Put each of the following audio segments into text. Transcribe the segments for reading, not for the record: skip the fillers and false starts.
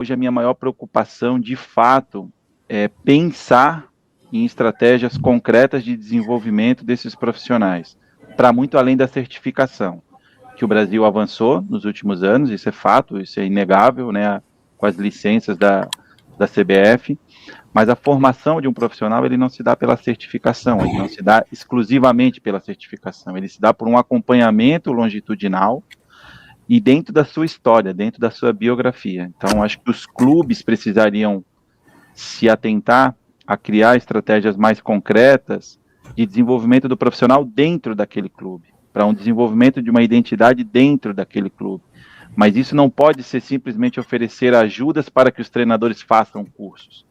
Hoje a minha maior preocupação, de fato, é pensar em estratégias concretas de desenvolvimento desses profissionais, para muito além da certificação, que o Brasil avançou nos últimos anos, isso é fato, isso é inegável, né, com as licenças da CBF, mas a formação de um profissional, ele não se dá pela certificação, ele não se dá exclusivamente pela certificação, ele se dá por um acompanhamento longitudinal e dentro da sua história, dentro da sua biografia. Então, acho que os clubes precisariam se atentar a criar estratégias mais concretas de desenvolvimento do profissional dentro daquele clube, para um desenvolvimento de uma identidade dentro daquele clube. Mas isso não pode ser simplesmente oferecer ajudas para que os treinadores façam cursos.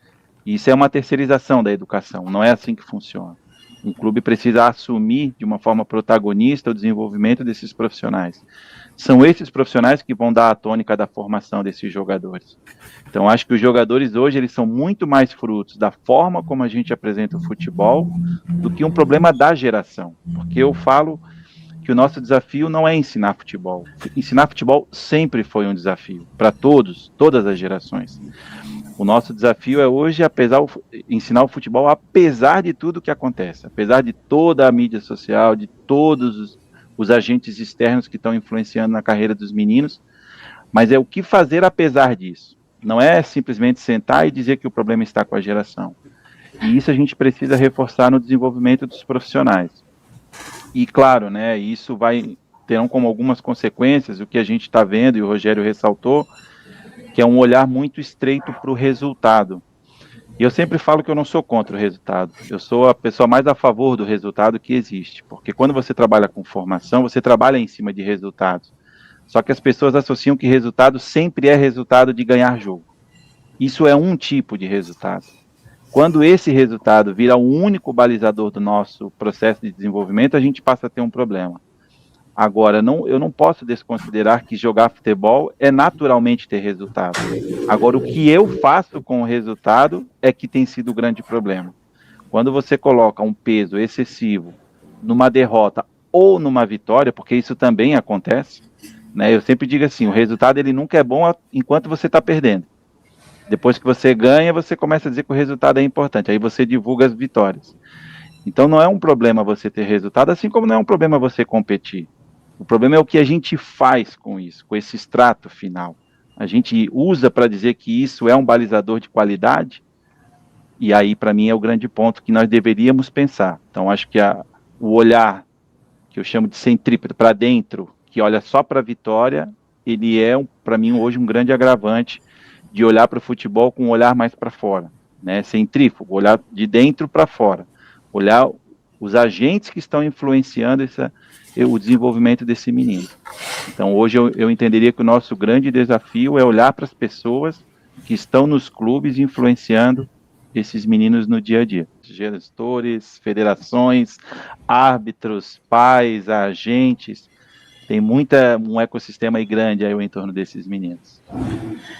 Isso é uma terceirização da educação, não é assim que funciona. Um clube precisa assumir de uma forma protagonista o desenvolvimento desses profissionais. São esses profissionais que vão dar a tônica da formação desses jogadores. Então, acho que os jogadores hoje eles são muito mais frutos da forma como a gente apresenta o futebol do que um problema da geração. Porque eu falo que o nosso desafio não é ensinar futebol. Ensinar futebol sempre foi um desafio para todos, todas as gerações. O nosso desafio é hoje ensinar o futebol apesar de tudo que acontece, apesar de toda a mídia social, de todos os agentes externos que estão influenciando na carreira dos meninos, mas é o que fazer apesar disso. Não é simplesmente sentar e dizer que o problema está com a geração. E isso a gente precisa reforçar no desenvolvimento dos profissionais. E claro, né, isso terão como algumas consequências o que a gente está vendo, e o Rogério ressaltou, que é um olhar muito estreito para o resultado. E eu sempre falo que eu não sou contra o resultado, eu sou a pessoa mais a favor do resultado que existe, porque quando você trabalha com formação, você trabalha em cima de resultados. Só que as pessoas associam que resultado sempre é resultado de ganhar jogo. Isso é um tipo de resultado. Quando esse resultado vira o único balizador do nosso processo de desenvolvimento, a gente passa a ter um problema. Agora, eu não posso desconsiderar que jogar futebol é naturalmente ter resultado. Agora, o que eu faço com o resultado é que tem sido o grande problema. Quando você coloca um peso excessivo numa derrota ou numa vitória, porque isso também acontece, né? Eu sempre digo assim, o resultado ele nunca é bom enquanto você está perdendo. Depois que você ganha, você começa a dizer que o resultado é importante, aí você divulga as vitórias. Então não é um problema você ter resultado, assim como não é um problema você competir. O problema é o que a gente faz com isso, com esse extrato final. A gente usa para dizer que isso é um balizador de qualidade, e aí, para mim, é o grande ponto que nós deveríamos pensar. Então, acho que o olhar, que eu chamo de centrípeto, para dentro, que olha só para a vitória, ele é, para mim, hoje um grande agravante de olhar para o futebol com um olhar mais para fora, né? Centrífugo, olhar de dentro para fora, olhar os agentes que estão influenciando o desenvolvimento desse menino. Então, hoje eu entenderia que o nosso grande desafio é olhar para as pessoas que estão nos clubes influenciando esses meninos no dia a dia. Gestores, federações, árbitros, pais, agentes, tem um ecossistema aí grande aí em torno desses meninos.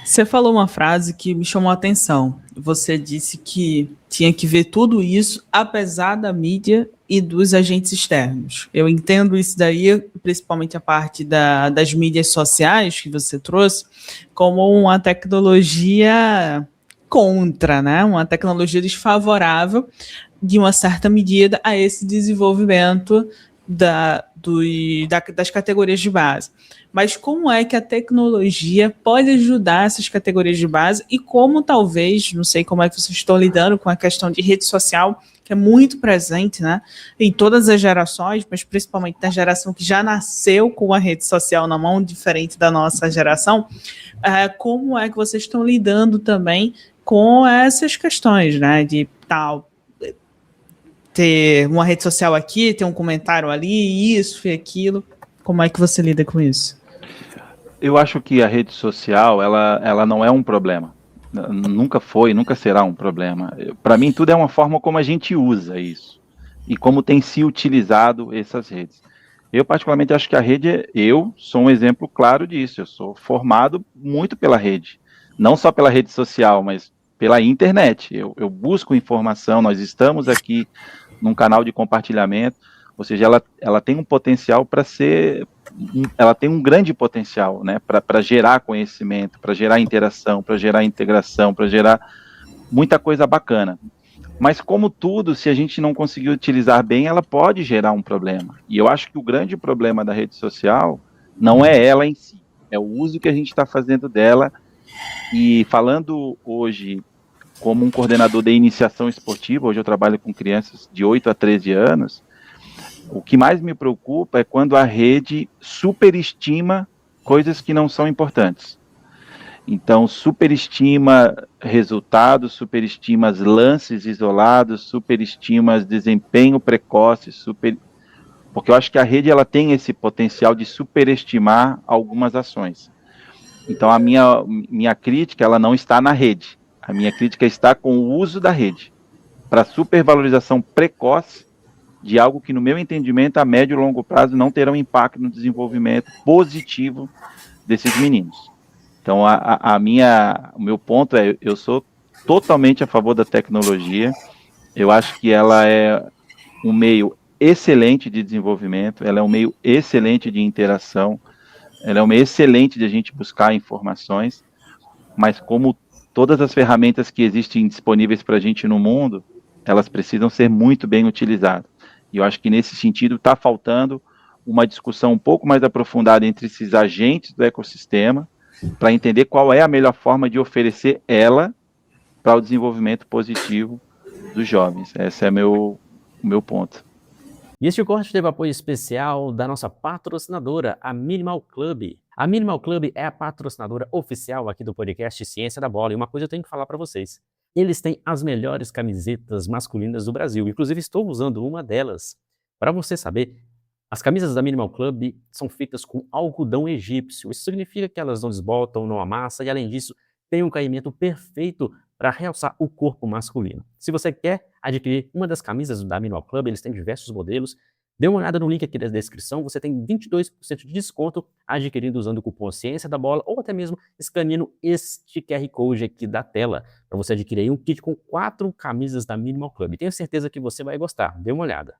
Você falou uma frase que me chamou a atenção. Você disse que tinha que ver tudo isso apesar da mídia e dos agentes externos. Eu entendo isso daí, principalmente a parte das mídias sociais que você trouxe, como uma tecnologia contra, né? Uma tecnologia desfavorável, de uma certa medida, a esse desenvolvimento das categorias de base. Mas como é que a tecnologia pode ajudar essas categorias de base e como talvez, não sei como é que vocês estão lidando com a questão de rede social, que é muito presente, né, em todas as gerações, mas principalmente na geração que já nasceu com a rede social na mão, diferente da nossa geração, como é que vocês estão lidando também com essas questões, né, de tal, ter uma rede social aqui, ter um comentário ali, isso e aquilo. Como é que você lida com isso? Eu acho que a rede social, ela não é um problema. Nunca foi, nunca será um problema. Para mim, tudo é uma forma como a gente usa isso. E como tem se utilizado essas redes. Eu, particularmente, acho que eu sou um exemplo claro disso. Eu sou formado muito pela rede. Não só pela rede social, mas pela internet. Eu busco informação, nós estamos aqui num canal de compartilhamento. Ou seja, ela tem um potencial para ser, ela tem um grande potencial, né, para gerar conhecimento, para gerar interação, para gerar integração, para gerar muita coisa bacana. Mas como tudo, se a gente não conseguir utilizar bem, ela pode gerar um problema. E eu acho que o grande problema da rede social não é ela em si, é o uso que a gente está fazendo dela. E falando hoje como um coordenador de iniciação esportiva, hoje eu trabalho com crianças de 8 a 13 anos, o que mais me preocupa é quando a rede superestima coisas que não são importantes. Então, superestima resultados, superestima lances isolados, superestima desempenho precoce, porque eu acho que a rede ela tem esse potencial de superestimar algumas ações. Então, a minha crítica ela não está na rede. A minha crítica está com o uso da rede para supervalorização precoce de algo que, no meu entendimento, a médio e longo prazo não terá um impacto no desenvolvimento positivo desses meninos. Então, o meu ponto é, eu sou totalmente a favor da tecnologia. Eu acho que ela é um meio excelente de desenvolvimento, ela é um meio excelente de interação, ela é um meio excelente de a gente buscar informações, mas como todas as ferramentas que existem disponíveis para a gente no mundo, elas precisam ser muito bem utilizadas. E eu acho que nesse sentido está faltando uma discussão um pouco mais aprofundada entre esses agentes do ecossistema, para entender qual é a melhor forma de oferecer ela para o desenvolvimento positivo dos jovens. Esse é o meu ponto. E este corte teve apoio especial da nossa patrocinadora, a Minimal Club. A Minimal Club é a patrocinadora oficial aqui do podcast Ciência da Bola. E uma coisa eu tenho que falar para vocês. Eles têm as melhores camisetas masculinas do Brasil. Inclusive, estou usando uma delas. Para você saber, as camisas da Minimal Club são feitas com algodão egípcio. Isso significa que elas não desbotam, não amassam e, além disso, tem um caimento perfeito para realçar o corpo masculino. Se você quer adquirir uma das camisas da Minimal Club, eles têm diversos modelos. Dê uma olhada no link aqui da descrição, você tem 22% de desconto adquirindo usando o cupom Ciência da Bola ou até mesmo escaneando este QR Code aqui da tela para você adquirir um kit com 4 camisas da Minimal Club. Tenho certeza que você vai gostar, dê uma olhada.